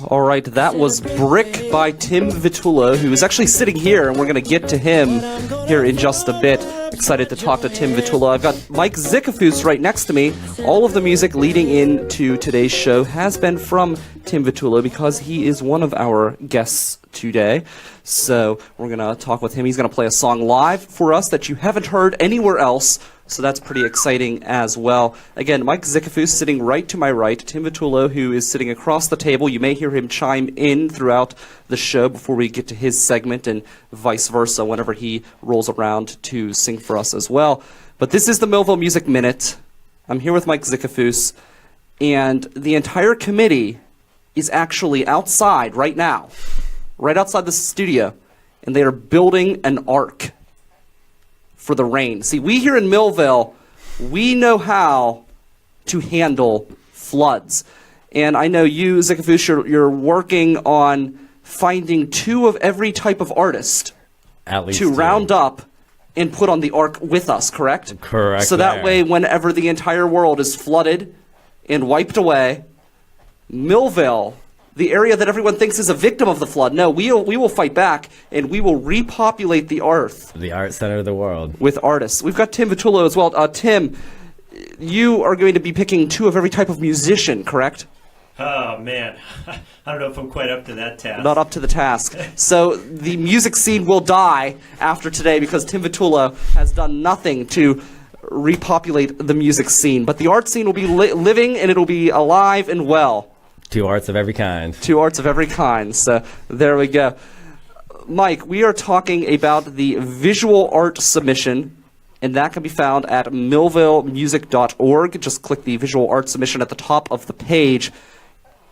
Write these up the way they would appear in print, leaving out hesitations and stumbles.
All right, that was Brick by Tim Vitullo, who is actually sitting here, and we're going to get to him here in just a bit. Excited to talk to Tim Vitullo. I've got Mike Zickefoose right next to me. All of the music leading into today's show has been from Tim Vitullo because he is one of our guests today. So we're going to talk with him. He's going to play a song live for us that you haven't heard anywhere else. So that's pretty exciting as well. Again, Mike Zickefoose sitting right to my right. Tim Vitullo, who is sitting across the table. You may hear him chime in throughout the show before we get to his segment, and vice versa whenever he rolls around to sing for us as well. But this is the Millvale Music Minute. I'm here with Mike Zickefoose, and the entire committee is actually outside right now, right outside the studio, and they are building an ark for the rain. See, we here in Millvale, we know how to handle floods. And I know you, Zickefoose, you're working on finding 2 of every type of artist at least to round up and put on the ark with us, correct? Correct. So that way, whenever the entire world is flooded and wiped away, Millvale, the area that everyone thinks is a victim of the flood, no, we will fight back, and we will repopulate the earth. The art center of the world. With artists. We've got Tim Vitullo as well. Tim, you are going to be picking 2 of every type of musician, correct? Oh, man. I don't know if I'm quite up to that task. Not up to the task. So the music scene will die after today because Tim Vitullo has done nothing to repopulate the music scene. But the art scene will be living, and it'll be alive and well. 2 arts of every kind. 2 arts of every kind. So there we go. Mike, we are talking about the visual art submission, and that can be found at millvalemusic.org. Just click the visual art submission at the top of the page.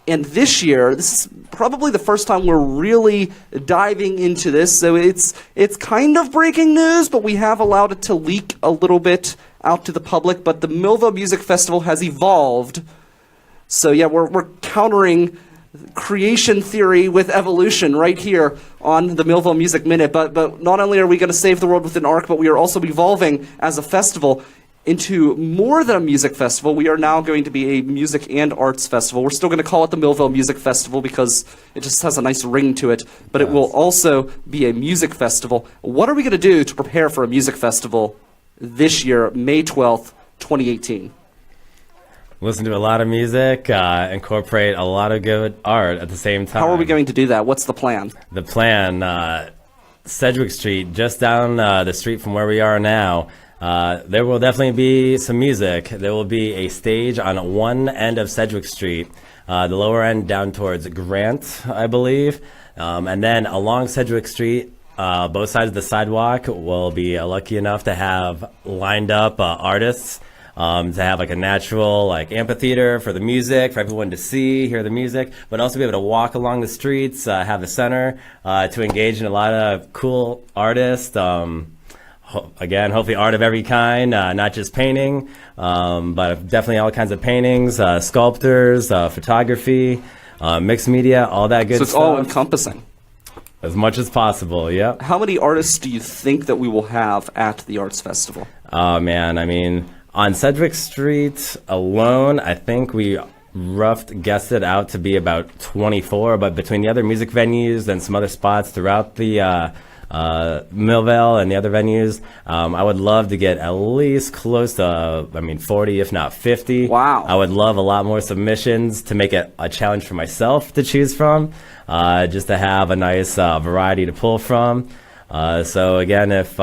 And this year, this is probably the first time we're really diving into this, so it's kind of breaking news, but we have allowed it to leak a little bit out to the public. But the Millvale Music Festival has evolved. So yeah, we're countering creation theory with evolution right here on the Millvale Music Minute. But not only are we going to save the world with an ark, but we are also evolving as a festival into more than a music festival. We are now going to be a music and arts festival. We're still going to call it the Millvale Music Festival because it just has a nice ring to it. But it will also be a music festival. What are we going to do to prepare for a music festival this year, May 12th, 2018? Listen to a lot of music, incorporate a lot of good art at the same time. How are we going to do that? What's the plan? The plan, Sedgwick Street, just down the street from where we are now, there will definitely be some music. There will be a stage on one end of Sedgwick Street, the lower end down towards Grant, I believe. And then along Sedgwick Street, both sides of the sidewalk, will be lucky enough to have lined up artists. To have like a natural like amphitheater for the music, for everyone to see, hear the music, but also be able to walk along the streets, have the center to engage in a lot of cool artists. Again, hopefully art of every kind, not just painting, but definitely all kinds of paintings, sculptors, photography, mixed media, all that good stuff. So it's all encompassing. As much as possible, yeah. How many artists do you think that we will have at the Arts Festival? Oh, man, I mean, on Sedgwick Street alone, I think we guessed it out to be about 24, but between the other music venues and some other spots throughout the Millvale and the other venues, I would love to get at least close to, 40, if not 50. Wow. I would love a lot more submissions to make it a challenge for myself to choose from, just to have a nice variety to pull from. So again, if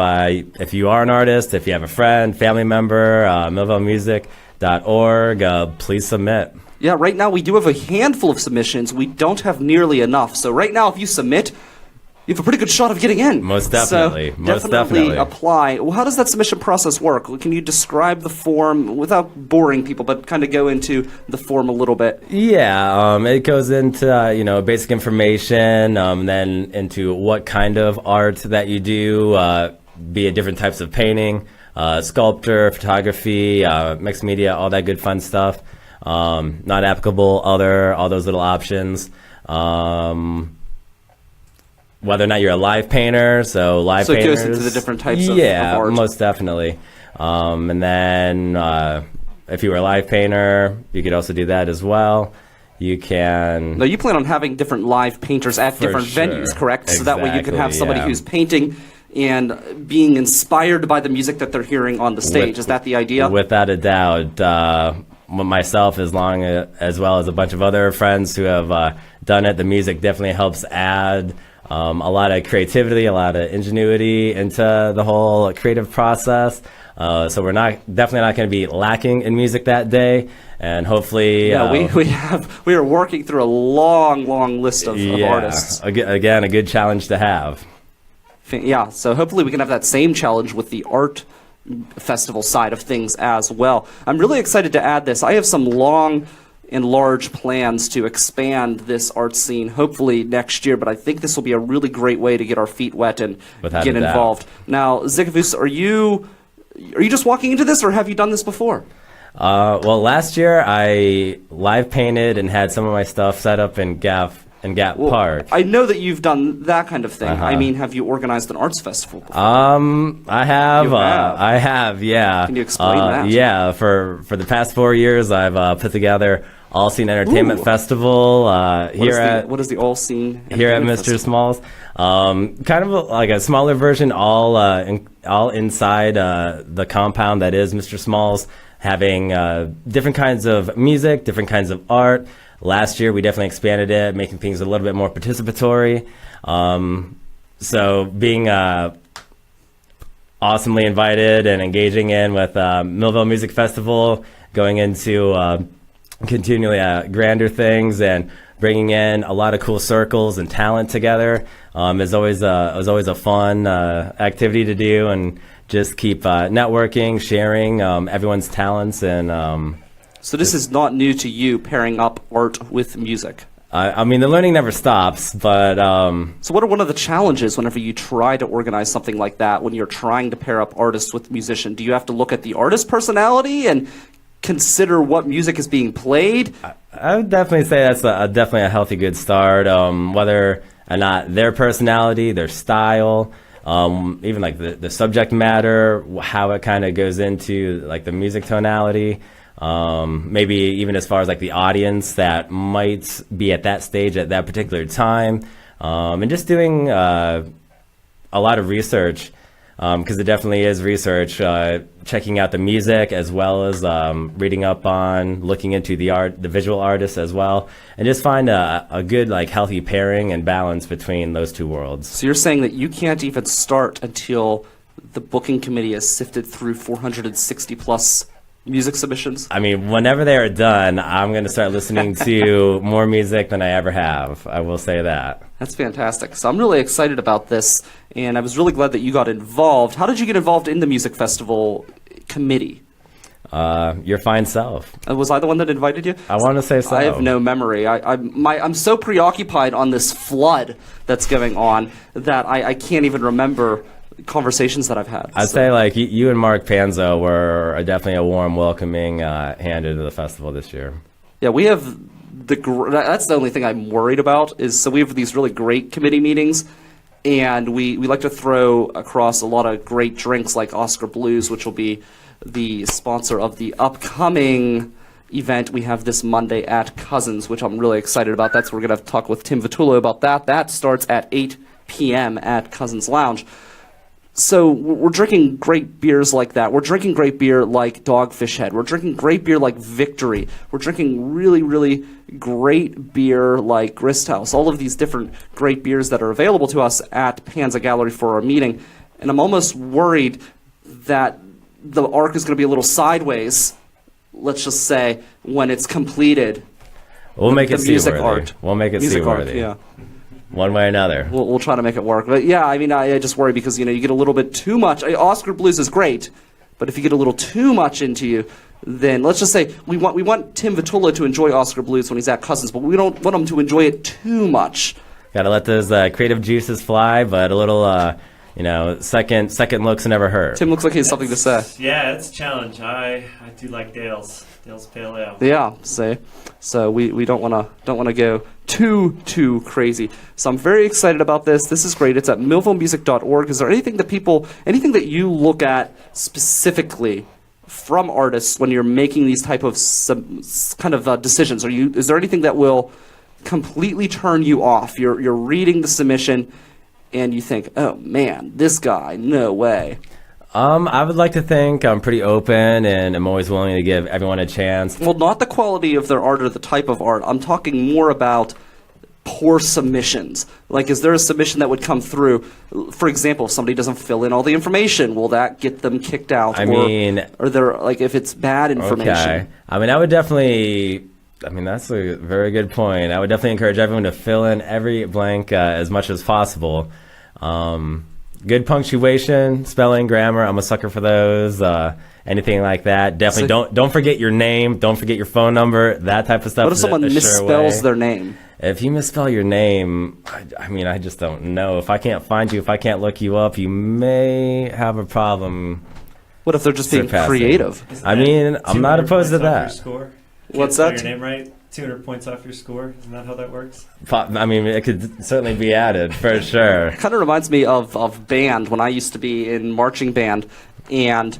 you are an artist, if you have a friend, family member, millvalemusic.org, please submit. Yeah, right now we do have a handful of submissions. We don't have nearly enough. So right now, if you submit, you have a pretty good shot of getting in. Most definitely. So Most definitely apply. Well, how does that submission process work? Can you describe the form without boring people, but kind of go into the form a little bit? Yeah, it goes into basic information, then into what kind of art that you do, be it different types of painting, sculpture, photography, mixed media, all that good fun stuff. Not applicable, all those little options. Whether or not you're a live painter, so painters. So it goes into the different types of art. Yeah, most definitely. And then if you were a live painter, you could also do that as well. You can. No, you plan on having different live painters at different sure. venues, correct? So that way you can have Exactly, somebody yeah. who's painting and being inspired by the music that they're hearing on the stage. Is that the idea? Without a doubt. Myself, as well as a bunch of other friends who have done it, the music definitely helps add a lot of creativity, a lot of ingenuity into the whole creative process. So we're definitely not going to be lacking in music that day, and hopefully, we are working through a long list of artists. Again, a good challenge to have. Yeah, so hopefully we can have that same challenge with the art festival side of things as well. I'm really excited to add this. I have some long and large plans to expand this art scene, hopefully next year, but I think this will be a really great way to get our feet wet and Without get a doubt. involved. Now, Zickefoose, are you just walking into this, or have you done this before? Well, last year I live painted and had some of my stuff set up in Gap Park. I know that you've done that kind of thing. Uh-huh. I mean, have you organized an arts festival before? I have. You have? I have. Yeah. Can you explain that? Yeah. For the past 4 years, I've put together All Scene Entertainment Ooh. Festival What is the All Scene here at Entertainment Mr. Festival? Smalls. Kind of like a smaller version, all inside the compound that is Mr. Smalls, having different kinds of music, different kinds of art. Last year, we definitely expanded it, making things a little bit more participatory. So being awesomely invited and engaging in with Millvale Music Festival, going into continually grander things and bringing in a lot of cool circles and talent together is always a fun activity to do, and just keep networking, sharing everyone's talents. And So this is not new to you, pairing up art with music. I mean, the learning never stops, but So what are one of the challenges whenever you try to organize something like that, when you're trying to pair up artists with musician? Do you have to look at the artist's personality and consider what music is being played? I would definitely say that's definitely a healthy, good start. Whether or not their personality, their style, even like the subject matter, how it kind of goes into like the music tonality. Maybe even as far as like the audience that might be at that stage at that particular time, and just doing a lot of research, because it definitely is research, checking out the music as well as reading up on, looking into the visual artists as well, and just find a good, like, healthy pairing and balance between those two worlds. So you're saying that you can't even start until the booking committee has sifted through 460 plus music submissions? I mean, whenever they are done, I'm going to start listening to more music than I ever have. I will say that. That's fantastic. So I'm really excited about this, and I was really glad that you got involved. How did you get involved in the music festival committee? Your fine self. Was I the one that invited you? I want to say so. I have no memory. I'm so preoccupied on this flood that's going on that I can't even remember conversations that I've had. I'd say like you and Mark Panzo were definitely a warm, welcoming hand into the festival this year. Yeah, we have that's the only thing I'm worried about is, so we have these really great committee meetings, and we like to throw across a lot of great drinks like Oscar Blues, which will be the sponsor of the upcoming event we have this Monday at Cousins, which I'm really excited about. We're going to have to talk with Tim Vitullo about that. That starts at 8 p.m. at Cousins Lounge. So we're drinking great beers like that. We're drinking great beer like Dogfish Head. We're drinking great beer like Victory. We're drinking really, really great beer like Grist House. All of these different great beers that are available to us at Panza Gallery for our meeting. And I'm almost worried that the arc is going to be a little sideways, let's just say, when it's completed. We'll make it music seaworthy. art. We'll make it Music art, seaworthy. yeah. One way or another. We'll try to make it work. But yeah, I mean, I just worry because, you get a little bit too much. Oscar Blues is great, but if you get a little too much into you, then let's just say we want Tim Vitullo to enjoy Oscar Blues when he's at Cousins, but we don't want him to enjoy it too much. Got to let those creative juices fly, but a little, second looks never hurt. Tim looks like he has something to say. Yeah, it's a challenge. I do like Dale's Pale Ale. Yeah, so we don't want to go too crazy. So I'm very excited about this. This is great. It's at millvalemusic.org. Is there anything that you look at specifically from artists when you're making these type of decisions? Is there anything that will completely turn you off? You're reading the submission and you think, oh man, this guy, no way. I would like to think I'm pretty open and I'm always willing to give everyone a chance. Well, not the quality of their art or the type of art. I'm talking more about poor submissions. Like, is there a submission that would come through? For example, if somebody doesn't fill in all the information, will that get them kicked out? Or there, like, if it's bad information? Okay. I mean, that's a very good point. I would definitely encourage everyone to fill in every blank as much as possible. Good punctuation, spelling, grammar. I'm a sucker for those. Anything like that. Definitely don't forget your name. Don't forget your phone number. That type of stuff. What if someone misspells their name? If you misspell your name, I just don't know. If I can't find you, if I can't look you up, you may have a problem. What if they're just being creative? I'm not opposed to that. What's that? Your name right? 200 points off your score. Isn't that how that works? It could certainly be added for sure. It kind of reminds me of band when I used to be in marching band, and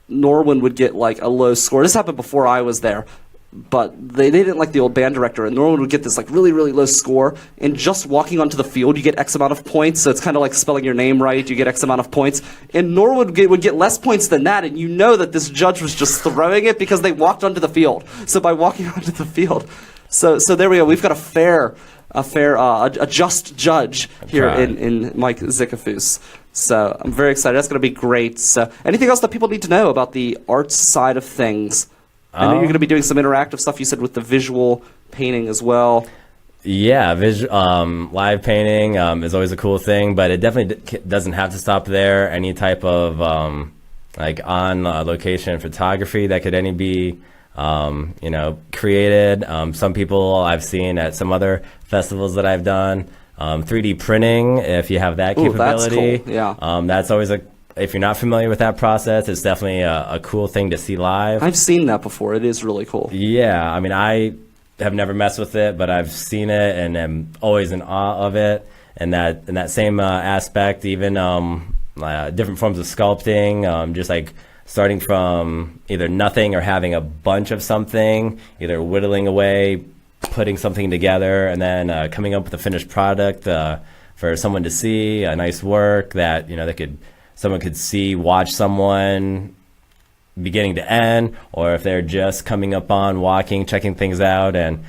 Norwin would get like a low score. This happened before I was there, but they didn't like the old band director, and Norwin would get this like really, really low score, and just walking onto the field, you get X amount of points, so it's kind of like spelling your name right, you get X amount of points, and Norwin would get less points than that, and you know that this judge was just throwing it because they walked onto the field. So by walking onto the field, so there we go, we've got a just judge here in Mike Zickefoose. So I'm very excited. That's going to be great. So anything else that people need to know about the arts side of things? I know you're going to be doing some interactive stuff, you said, with the visual painting as well. Yeah, live painting is always a cool thing, but it definitely doesn't have to stop there. Any type of on-location photography that could be created. Some people I've seen at some other festivals that I've done. 3D printing, if you have that capability. Ooh, that's cool. Yeah. That's always if you're not familiar with that process, it's definitely a cool thing to see live. I've seen that before. It is really cool. Yeah, I have never messed with it, but I've seen it and am always in awe of it. And that same aspect, even different forms of sculpting, just like starting from either nothing or having a bunch of something, either whittling away, putting something together, and then coming up with a finished product for someone to see, a nice work that someone could see, watch someone beginning to end, or if they're just coming up on, walking, checking things out, and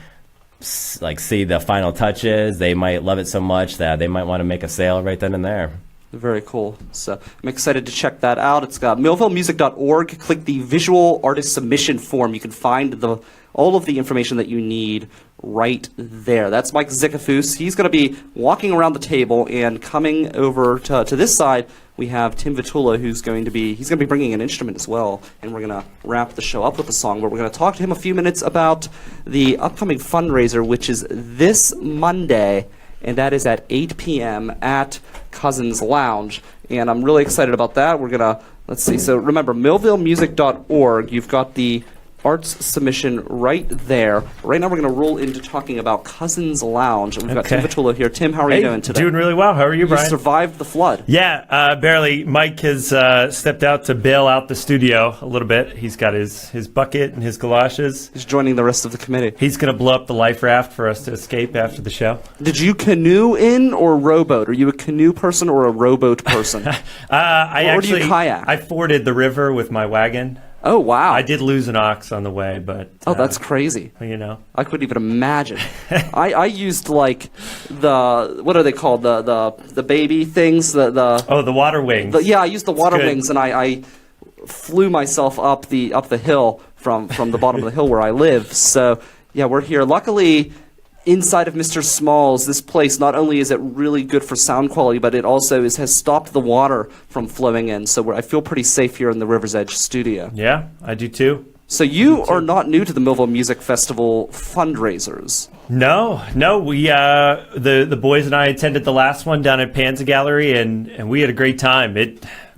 see the final touches, they might love it so much that they might want to make a sale right then and there. Very cool. So I'm excited to check that out. It's got millvalemusic.org. Click the visual artist submission form. You can find all of the information that you need right there. That's Mike Zickefoose. He's going to be walking around the table, and coming over to this side, we have Tim Vitullo, who's going to be bringing an instrument as well, and we're going to wrap the show up with a song, but we're going to talk to him a few minutes about the upcoming fundraiser, which is this Monday, and that is at 8 p.m. at Cousins Lounge, and I'm really excited about that. We're going to, let's see, so remember, millvalemusic.org, you've got the arts submission right there. Right now we're going to roll into talking about Cousins Lounge. And we've got Tim Vitullo here. Tim, how are you doing today? Doing really well. How are you, Brian? You survived the flood. Yeah, barely. Mike has stepped out to bail out the studio a little bit. He's got his bucket and his galoshes. He's joining the rest of the committee. He's going to blow up the life raft for us to escape after the show. Did you canoe in or rowboat? Are you a canoe person or a rowboat person? Or do you kayak? I forded the river with my wagon. Oh, wow. I did lose an ox on the way, but... that's crazy. I couldn't even imagine. I used, what are they called? The baby things? the water wings. I used the water wings, and I flew myself up the hill from the bottom of the hill where I live. So, yeah, we're here. Luckily, inside of Mr. Small's, this place, not only is it really good for sound quality, but it also has stopped the water from flowing in. So I feel pretty safe here in the River's Edge studio. Yeah, I do too. So you are not new to the Millvale Music Festival fundraisers. No. We the boys and I attended the last one down at Panza Gallery, and we had a great time.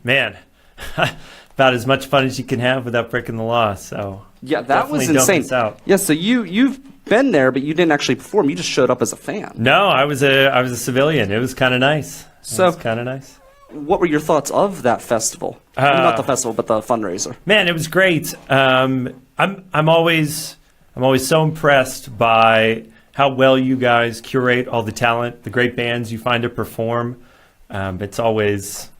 About as much fun as you can have without breaking the law. So yeah, that was insane. Yeah, so you've been there, but you didn't actually perform. You just showed up as a fan. No, I was a civilian. It was kind of nice. what were your thoughts of that festival? I mean, not the festival, but the fundraiser. Man, it was great. I'm always so impressed by how well you guys curate all the talent, the great bands you find to perform. It's always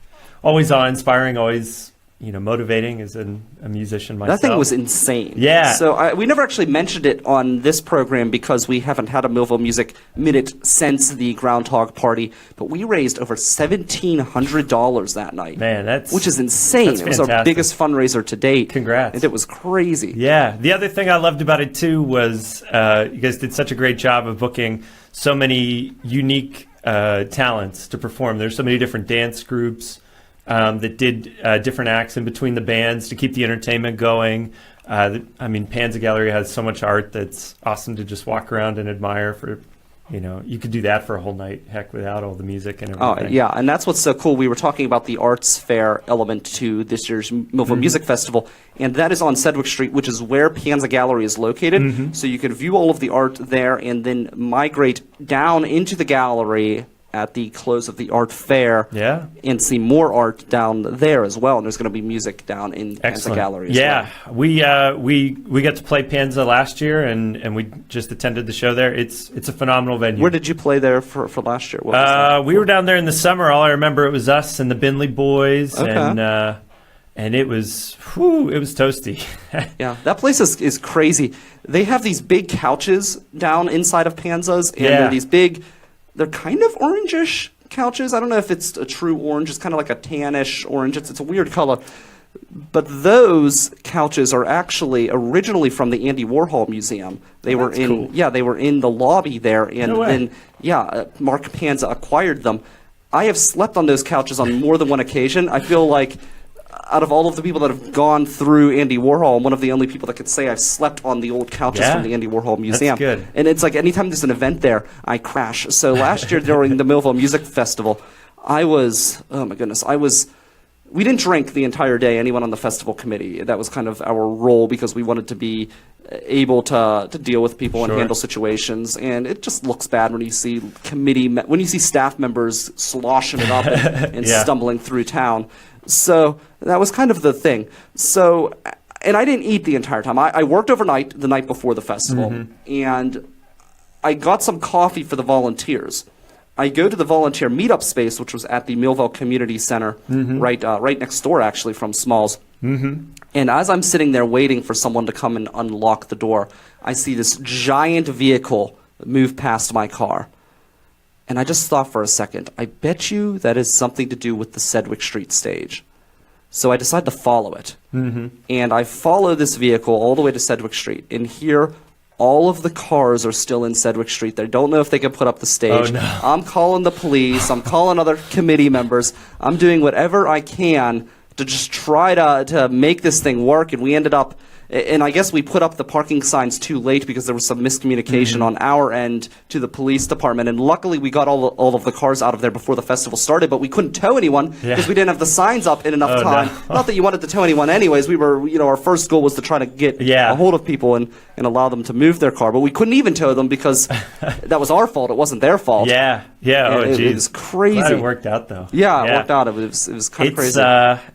awe-inspiring, always motivating as a musician myself. That thing was insane. Yeah. So we never actually mentioned it on this program because we haven't had a Millvale Music Minute since the Groundhog Party, but we raised over $1,700 that night. Man, which is insane. That's it was our fantastic. biggest fundraiser to date. Congrats. And it was crazy. Yeah. The other thing I loved about it too was you guys did such a great job of booking so many unique talents to perform. There's so many different dance groups that did different acts in between the bands to keep the entertainment going. Panza Gallery has so much art that's awesome to just walk around and admire for, you could do that for a whole night, heck, without all the music and everything. Oh, yeah, and that's what's so cool. We were talking about the arts fair element to this year's Millvale Music Festival, and that is on Sedgwick Street, which is where Panza Gallery is located. So you can view all of the art there and then migrate down into the gallery at the close of the art fair and see more art down there as well. And there's going to be music down in Panza Gallery as well. We got to play Panza last year, and we just attended the show there. It's a phenomenal venue. Where did you play there for last year? What was that we were down there in the summer. All I remember, it was us and the Binley Boys, and it was toasty. Yeah, that place is crazy. They have these big couches down inside of Panza's, and they're these big... They're kind of orangish couches. I don't know if it's a true orange. It's kind of like a tannish orange. It's a weird color. But those couches are actually originally from the Andy Warhol Museum. They were in they were in the lobby there, and then Mark Panza acquired them. I have slept on those couches on more than one occasion. I feel like out of all of the people that have gone through Andy Warhol, I'm one of the only people that could say I've slept on the old couches from the Andy Warhol Museum. That's good. And it's like anytime there's an event there, I crash. So last year during the Millvale Music Festival, we didn't drink the entire day, anyone on the festival committee. That was kind of our role because we wanted to be able to deal with people and handle situations. And it just looks bad when you see staff members sloshing it up and stumbling through town. So that was kind of the thing. So, and I didn't eat the entire time. I worked overnight the night before the festival, and I got some coffee for the volunteers. I go to the volunteer meetup space, which was at the Millvale Community Center, right next door, actually, from Smalls. And as I'm sitting there waiting for someone to come and unlock the door, I see this giant vehicle move past my car. And I just thought for a second, I bet you that is something to do with the Sedgwick Street stage. So I decided to follow it. And I follow this vehicle all the way to Sedgwick Street. And here, all of the cars are still in Sedgwick Street. They don't know if they can put up the stage. Oh, no. I'm calling the police. I'm calling other committee members. I'm doing whatever I can to just try to make this thing work. And we ended up... And I guess we put up the parking signs too late because there was some miscommunication on our end to the police department. And luckily, we got all of the cars out of there before the festival started, but we couldn't tow anyone because we didn't have the signs up in enough time. No. Not that you wanted to tow anyone anyways. We were, our first goal was to try to get a hold of people and allow them to move their car. But we couldn't even tow them because that was our fault. It wasn't their fault. Yeah. Oh, geez. It was crazy. Glad it worked out, though. Yeah, it worked out. It was kind of crazy.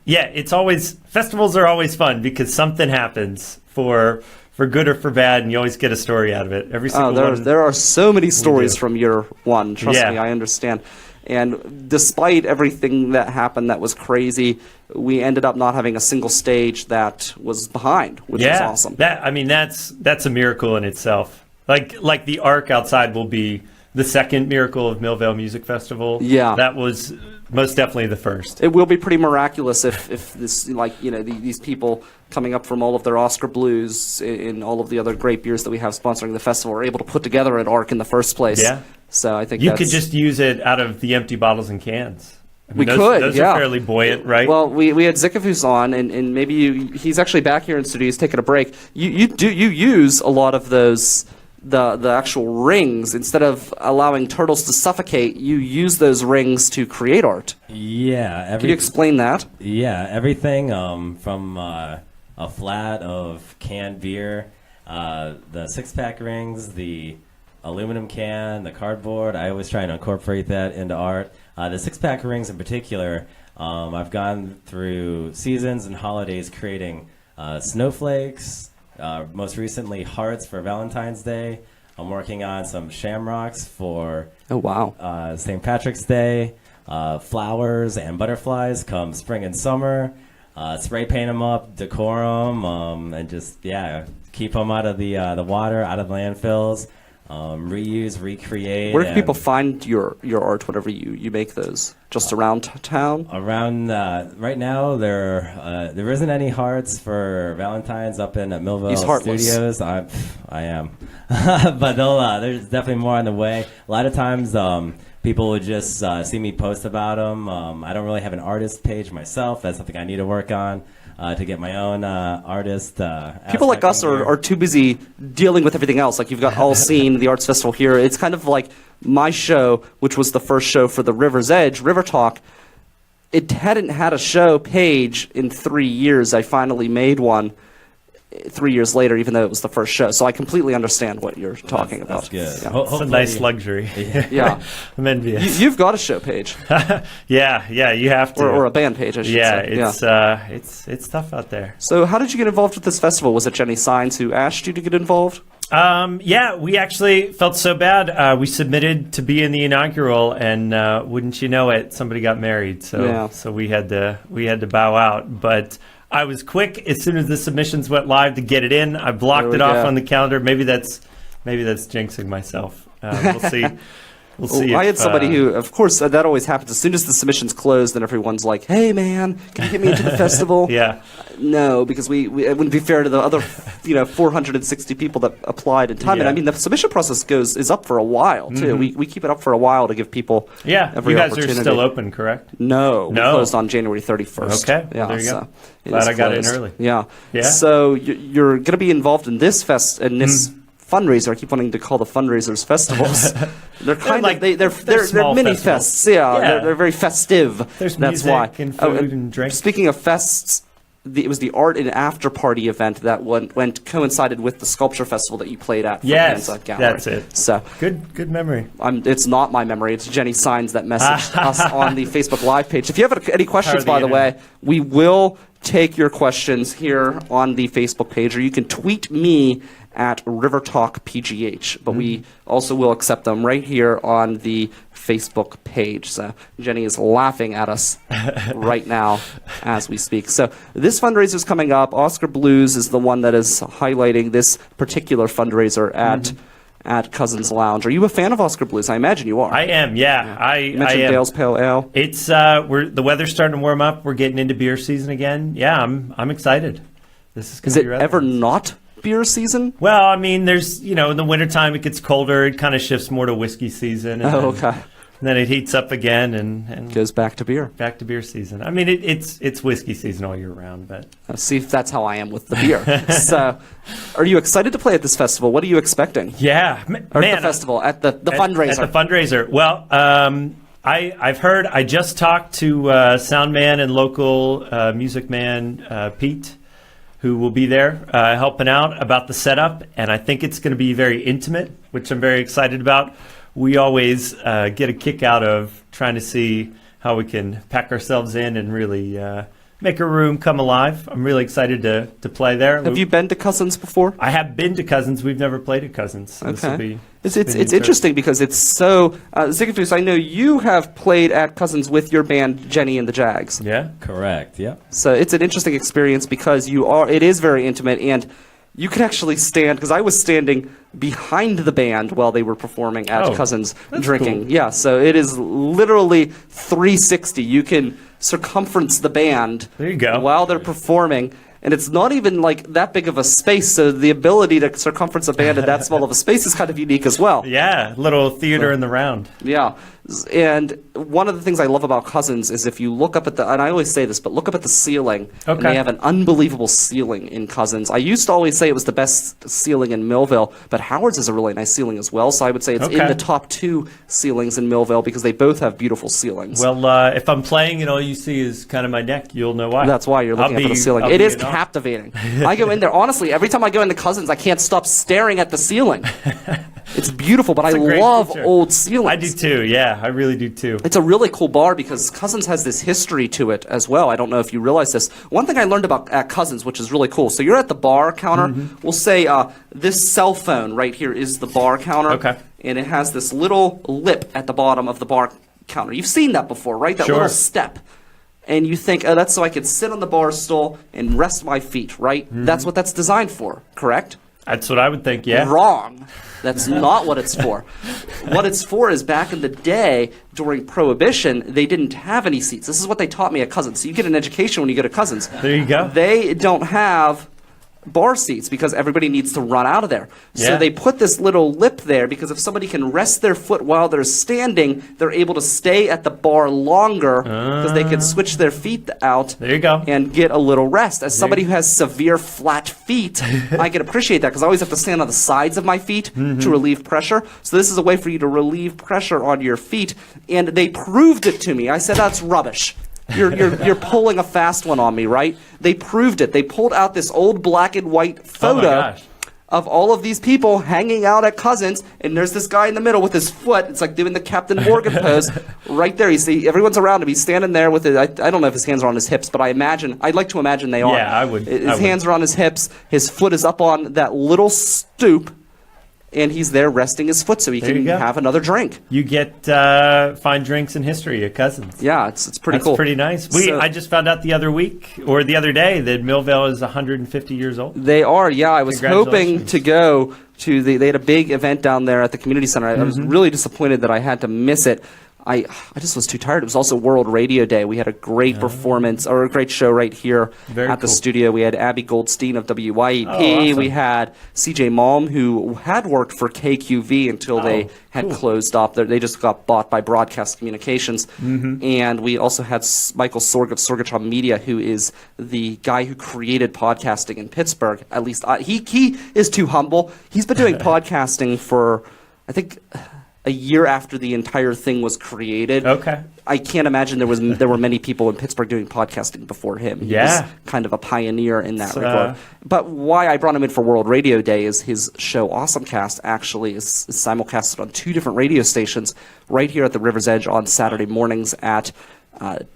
It's always... Festivals are always fun because something happens for good or for bad, and you always get a story out of it. Every single one. There are so many stories from year one. Trust me, I understand. And despite everything that happened that was crazy, we ended up not having a single stage that was behind, which is awesome. That's a miracle in itself. Like the Arc outside will be the second miracle of Millvale Music Festival. Yeah. That was most definitely the first. It will be pretty miraculous if this, these people coming up from all of their Oscar Blues and all of the other great beers that we have sponsoring the festival are able to put together an Arc in the first place. Yeah. So I think you could just use it out of the empty bottles and cans. Those are fairly buoyant, right? Well, we had Zickefoose on, and maybe he's actually back here in studio. He's taking a break. You use a lot of those. The actual rings, instead of allowing turtles to suffocate, you use those rings to create art. Yeah. Can you explain that? Yeah, everything from a flat of canned beer, the six-pack rings, the aluminum can, the cardboard. I always try and incorporate that into art. The six-pack rings in particular, I've gone through seasons and holidays creating snowflakes, most recently hearts for Valentine's Day. I'm working on some shamrocks for Oh, wow. St. Patrick's Day, flowers and butterflies come spring and summer. Spray paint them up, decor them, and just, keep them out of the water, out of landfills. Reuse, recreate. Where can people find your art whenever you make those? Just around town? Around right now, there isn't any hearts for Valentine's up in Millvale He's heartless. Studios. I am, but there's definitely more on the way. A lot of times, people would just see me post about them. I don't really have an artist page myself. That's something I need to work on. To get my own artist. People like us are too busy dealing with everything else. Like you've got All Scene, the arts festival here. It's kind of like my show, which was the first show for the River's Edge, River Talk. It hadn't had a show page in 3 years. I finally made one 3 years later, even though it was the first show. So I completely understand what you're talking about. That's good. Yeah. It's a nice luxury. Yeah. I'm envious. You've got a show page. Yeah, you have to. Or a band page, I should say. It's tough out there. So how did you get involved with this festival? Was it Jenny Signs who asked you to get involved? We actually felt so bad. We submitted to be in the inaugural, and wouldn't you know it, somebody got married. So we had to bow out. But I was quick as soon as the submissions went live to get it in. I blocked it off on the calendar. Maybe that's jinxing myself. We'll see. We'll see. I had somebody who, of course, that always happens. As soon as the submissions close, then everyone's like, "Hey, man, can you get me into the festival?" Yeah. No, because it wouldn't be fair to the other, 460 people that applied in time. Yeah. And I mean, the submission process is up for a while too. We keep it up for a while to give people every you guys opportunity. are still open, correct? No, we closed on January 31st. Okay, well, there you go. Glad I got in early. Yeah. Yeah. So you're going to be involved in this this fundraiser. I keep wanting to call the fundraisers festivals. They're kind of they're mini fests. Yeah. They're very festive. There's That's music why. and food and drink. Speaking of fests, it was the art and after party event that coincided with the sculpture festival that you played at. For Kansas Gallery. That's it. So good memory. it's not my memory. It's Jenny Signs that messaged us on the Facebook Live page. If you have any questions, by the way, we will take your questions here on the Facebook page, or you can tweet me at River Talk PGH, but we also will accept them right here on the Facebook page. So Jenny is laughing at us right now as we speak. So this fundraiser is coming up. Oscar Blues is the one that is highlighting this particular fundraiser at Cousins Lounge. Are you a fan of Oscar Blues? I imagine you are. I am, yeah. You mentioned Dale's Pale Ale. It's the weather's starting to warm up. We're getting into beer season again. Yeah, I'm excited. This is it ever not beer season? Well, I mean, there's in the wintertime it gets colder. It kind of shifts more to whiskey season. And okay. And then it heats up again and goes back to beer. Back to beer season. I mean, it's whiskey season all year round, but see if that's how I am with the beer. So, are you excited to play at this festival? What are you expecting? Yeah, or at the festival, at the fundraiser. At the fundraiser. Well, I've heard. I just talked to sound man and local music man Pete, who will be there helping out about the setup, and I think it's going to be very intimate, which I'm very excited about. We always get a kick out of trying to see how we can pack ourselves in and really make a room come alive. I'm really excited to play there. Have you been to Cousins before? I have been to Cousins. We've never played at Cousins. So okay. It's interesting because it's so... Zickefoose, I know you have played at Cousins with your band, Jenny and the Jags. Yeah. Correct, yeah. So it's an interesting experience because it is very intimate, and you can actually stand... Because I was standing behind the band while they were performing at Cousins drinking. Cool. Yeah, so it is literally 360. You can circumference the band there you go. While they're performing. And it's not even like that big of a space, so the ability to circumference a band in that small of a space is kind of unique as well. Yeah, little theater in the round. Yeah, and one of the things I love about Cousins is if you look up at and I always say this, but look up at the ceiling, and they have an unbelievable ceiling in Cousins. I used to always say it was the best ceiling in Millvale, but Howard's is a really nice ceiling as well, so I would say it's in the top 2 ceilings in Millvale because they both have beautiful ceilings. Well, if I'm playing and all you see is kind of my neck, you'll know why. That's why you're looking up at the ceiling. It is captivating. I go in there, honestly, every time I go into Cousins, I can't stop staring at the ceiling. It's beautiful, but I love old ceilings. I do too, yeah. Yeah, I really do too. It's a really cool bar because Cousins has this history to it as well. I don't know if you realize this. One thing I learned about at Cousins, which is really cool. So you're at the bar counter. We'll say this cell phone right here is the bar counter. Okay. And it has this little lip at the bottom of the bar counter. You've seen that before, right? That Sure. little step. And you think, oh, that's so I could sit on the bar stool and rest my feet, right? That's what that's designed for, correct? That's what I would think, yeah. Wrong. That's not what it's for. What it's for is back in the day during Prohibition, they didn't have any seats. This is what they taught me at Cousins. So you get an education when you go to Cousins. There you go. They don't have bar seats because everybody needs to run out of there. So Yeah. they put this little lip there because if somebody can rest their foot while they're standing, they're able to stay at the bar longer because they can switch their feet out There you go. and get a little rest. As somebody who has severe flat feet, I can appreciate that because I always have to stand on the sides of my feet to relieve pressure. So this is a way for you to relieve pressure on your feet. And they proved it to me. I said, that's rubbish. You're pulling a fast one on me, right? They proved it. They pulled out this old black and white photo gosh. of all of these people hanging out at Cousins, and there's this guy in the middle with his foot. It's like doing the Captain Morgan pose right there. You see, everyone's around him. He's standing there with it. I don't know if his hands are on his hips, but I'd like to imagine they are. Yeah, I would. His hands are on his hips. His foot is up on that little stoop, and he's there resting his foot so he There you can go. have another drink. You get fine drinks in history at Cousins. Yeah, it's pretty That's cool. pretty nice. So- I just found out the other week or the other day that Millvale is 150 years old. They are, yeah. I was hoping Congratulations. to go to they had a big event down there at the community center. I was really disappointed that I had to miss it. I just was too tired. It was also World Radio Day. We had a great performance or a great show right here Very at the cool. studio. We had Abby Goldstein of WYEP. Oh, awesome. We had CJ Malm, who had worked for KQV until they had cool. closed up. They just got bought by Broadcast Communications. And we also had Michael Sorg of Sorgatron Media, who is the guy who created podcasting in Pittsburgh. At least he is too humble. He's been doing podcasting for, I think, a year after the entire thing was created. Okay. I can't imagine there were many people in Pittsburgh doing podcasting before him. He Yeah. was kind of a pioneer in that It's, regard. But why I brought him in for World Radio Day is his show Awesomecast actually is simulcasted on 2 different radio stations right here at the River's Edge on Saturday mornings at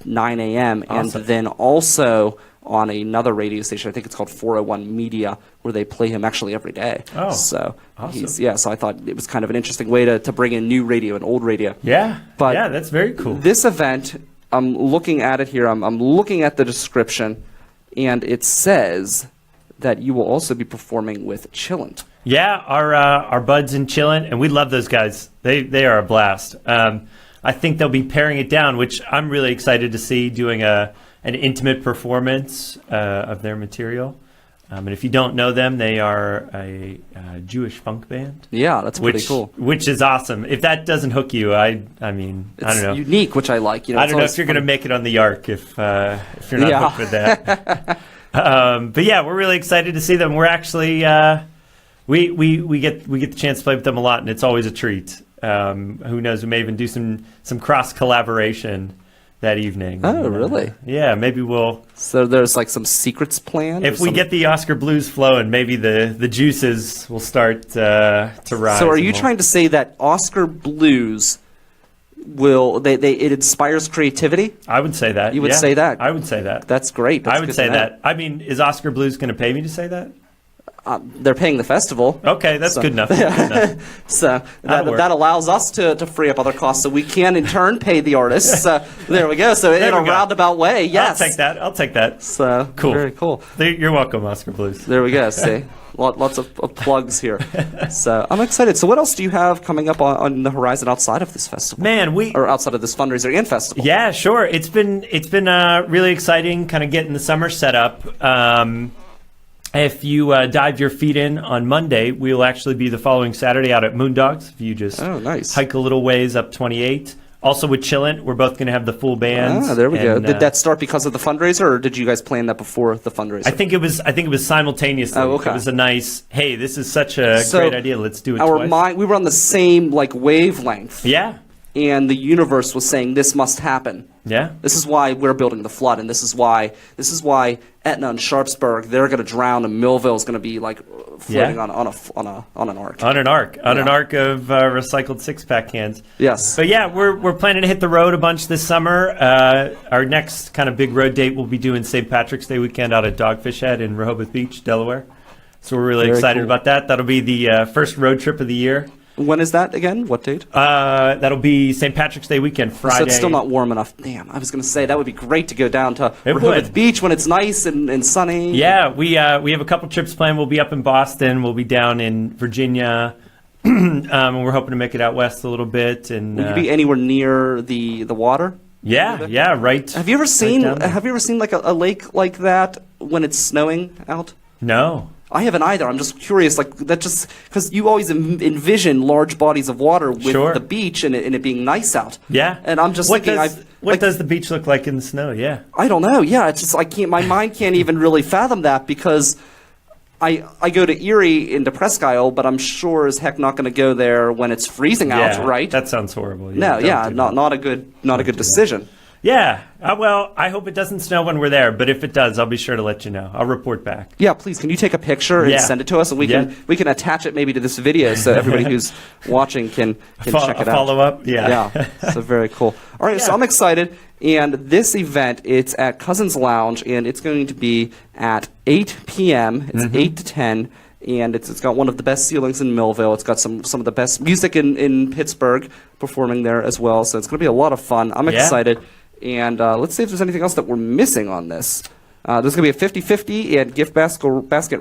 9 a.m. Awesome. And then also on another radio station, I think it's called 401 Media, where they play him actually every day. Oh, so awesome. so I thought it was kind of an interesting way to bring in new radio and old radio. Yeah. But yeah, that's very cool. This event, I'm looking at it here. I'm looking at the description, and it says that you will also be performing with Chillent. Yeah, our buds in Chillent, and we love those guys. They are a blast. I think they'll be paring it down, which I'm really excited to see, doing an intimate performance of their material. And if you don't know them, they are a Jewish funk band. Yeah, that's pretty cool. Which is awesome. If that doesn't hook you, I mean, It's I don't know. unique, which I like. I don't know if you're going to make it on the Ark if you're not Yeah. hooked with that. But yeah, we're really excited to see them. We're actually we get the chance to play with them a lot, and it's always a treat. Who knows? We may even do some cross collaboration that evening. Oh, And, really? Yeah, maybe we'll. So there's like some secrets planned? If we get the Oscar blues flowing, maybe the juices will start to rise. So are and you we'll- trying to say that Oscar Blues it inspires creativity? I would say that. You would yeah. say that? I would say that. That's great. That's I would good say to know. that. I mean, is Oscar Blues going to pay me to say that? They're paying the festival. Okay, that's good enough. Good enough. So That'll work. that allows us to free up other costs, so we can in turn pay the artists. There we go. So in a we go. roundabout way, yes. I'll take that. So Cool. very cool. You're welcome, Oscar Blues. There we go. See, lots of plugs here. So I'm excited. So what else do you have coming up on the horizon outside of this festival? Man, Or outside of this fundraiser and festival? Yeah, sure. It's been really exciting, kind of getting the summer set up. If you dive your feet in on Monday, we'll actually be the following Saturday out at Moondogs. If you just nice. hike a little ways up 28. Also with Chillent, we're both going to have the full bands. There we go. And, Did that start because of the fundraiser, or did you guys plan that before the fundraiser? I think it was simultaneously. Oh, okay. It was a nice, hey, this is such a So great idea. Let's do it our twice. mind, we were on the same wavelength. Yeah. and the universe was saying this must happen. Yeah. This is why we're building the flood, and this is why Etna and Sharpsburg, they're going to drown, and Millvale is going to be like floating on an ark. On an arc of recycled 6-pack cans. Yes. But yeah, we're planning to hit the road a bunch this summer. Our next kind of big road date will be doing St. Patrick's Day weekend out at Dogfish Head in Rehoboth Beach, Delaware. So we're really Very excited cool. about that. That'll be the first road trip of the year. When is that again? What date? That'll be St. Patrick's Day weekend, Friday. So it's still not warm enough. Damn, I was going to say that would be great to go down to It Rehoboth would. Beach when it's nice and sunny. Yeah, we have a couple trips planned. We'll be up in Boston. We'll be down in Virginia. And we're hoping to make it out west a little bit. And Will you be anywhere near the water? yeah, right. Have you ever seen down there. like a lake like that when it's snowing out? No. I haven't either. I'm just curious, like that, just because you always envision large bodies of water with Sure. the beach and it being nice out. Yeah. And I'm just What thinking, does the beach look like in the snow? Yeah. I don't know. Yeah, it's just I can't. My mind can't even really fathom that because I go to Erie into Presque Isle, but I'm sure as heck not going to go there when it's freezing out, right? That sounds horrible. no, don't yeah, do that. not a good decision. Yeah. Well, I hope it doesn't snow when we're there, but if it does, I'll be sure to let you know. I'll report back. Yeah, please. Can you take a picture and Yeah. send it to us, and we can attach it maybe to this video so everybody who's watching can check it out. Follow up. Yeah. Yeah, so very cool. All right, so I'm excited, and this event, it's at Cousins Lounge, and it's going to be at 8 p.m. It's 8 to 10, and it's got one of the best ceilings in Millvale. It's got some of the best music in Pittsburgh performing there as well, so it's going to be a lot of fun. I'm excited, and let's see if there's anything else that we're missing on this. There's going to be a 50-50 and gift basket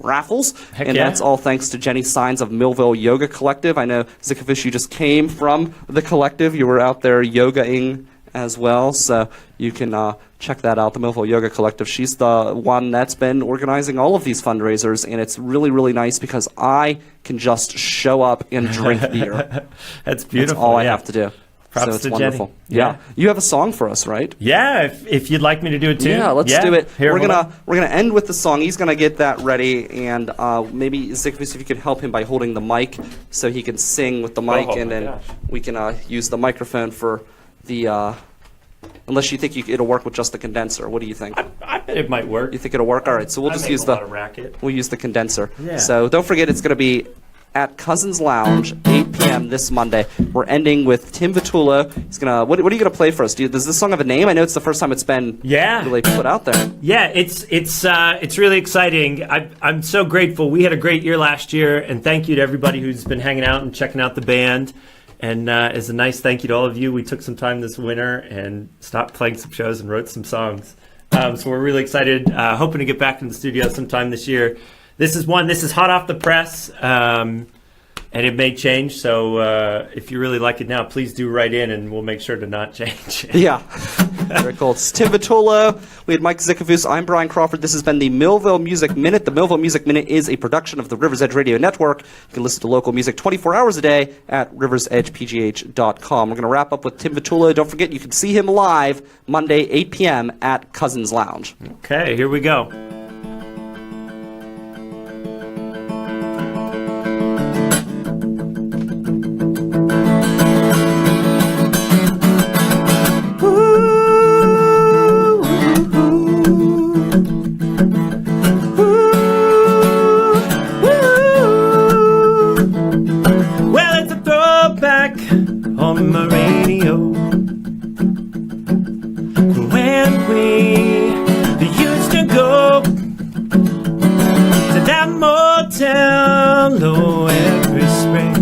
raffles, and yeah. that's all thanks to Jenny Signs of Millvale Yoga Collective. I know, Zickefoose, you just came from the collective. You were out there yogaing as well, so you can check that out, the Millvale Yoga Collective. She's the one that's been organizing all of these fundraisers, and it's really, really nice because I can just show up and drink beer. That's beautiful. That's all I yeah. have to do. Props so it's to wonderful. Jenny. Yeah. Yeah. You have a song for us, right? Yeah, if you'd like me to do it too. Yeah, let's do it. Here, We're hold gonna end with the song. He's gonna get that ready, and maybe Zickefoose, if you could help him by holding the mic so he can sing with the mic, Oh, and my then gosh. we can use the microphone for the. Unless you think it'll work with just the condenser. What do you think? I bet it might work. You think it'll work? All right, so we'll I just make use a the lot of racket. we'll use the condenser. Yeah. So don't forget, it's gonna be at Cousins Lounge, 8 p.m. this Monday. We're ending with Tim Vitullo. He's gonna. What are you gonna play for us? Does this song have a name? I know it's the first time it's been really put out there. Yeah, it's really exciting. I'm so grateful. We had a great year last year, and thank you to everybody who's been hanging out and checking out the band. And as a nice thank you to all of you, we took some time this winter and stopped playing some shows and wrote some songs. So we're really excited, hoping to get back in the studio sometime this year. This is hot off the press, and it may change. So if you really like it now, please do write in, and we'll make sure to not change it. Yeah. Very cool. It's Tim Vitullo. We had Mike Zickefoose. I'm Brian Crawford. This has been the Millvale Music Minute. The Millvale Music Minute is a production of the Rivers Edge Radio Network. You can listen to local music 24 hours a day at riversedgepgh.com. We're going to wrap up with Tim Vitullo. Don't forget, you can see him live Monday, 8 p.m. at Cousins Lounge. Okay, here we go. Well, it's a throwback on my radio. When we used to go to that motel, oh, every spring,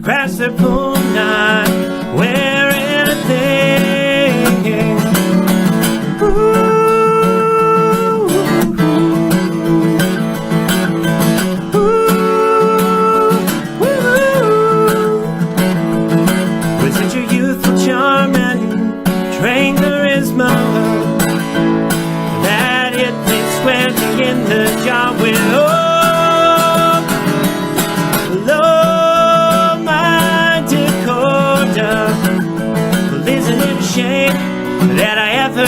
crash the pool night, wear anything. Ooh. Was it your youthful charm and trained charisma that hit me squarely in the jaw with hello, my Dakota? Well, isn't it a shame that I ever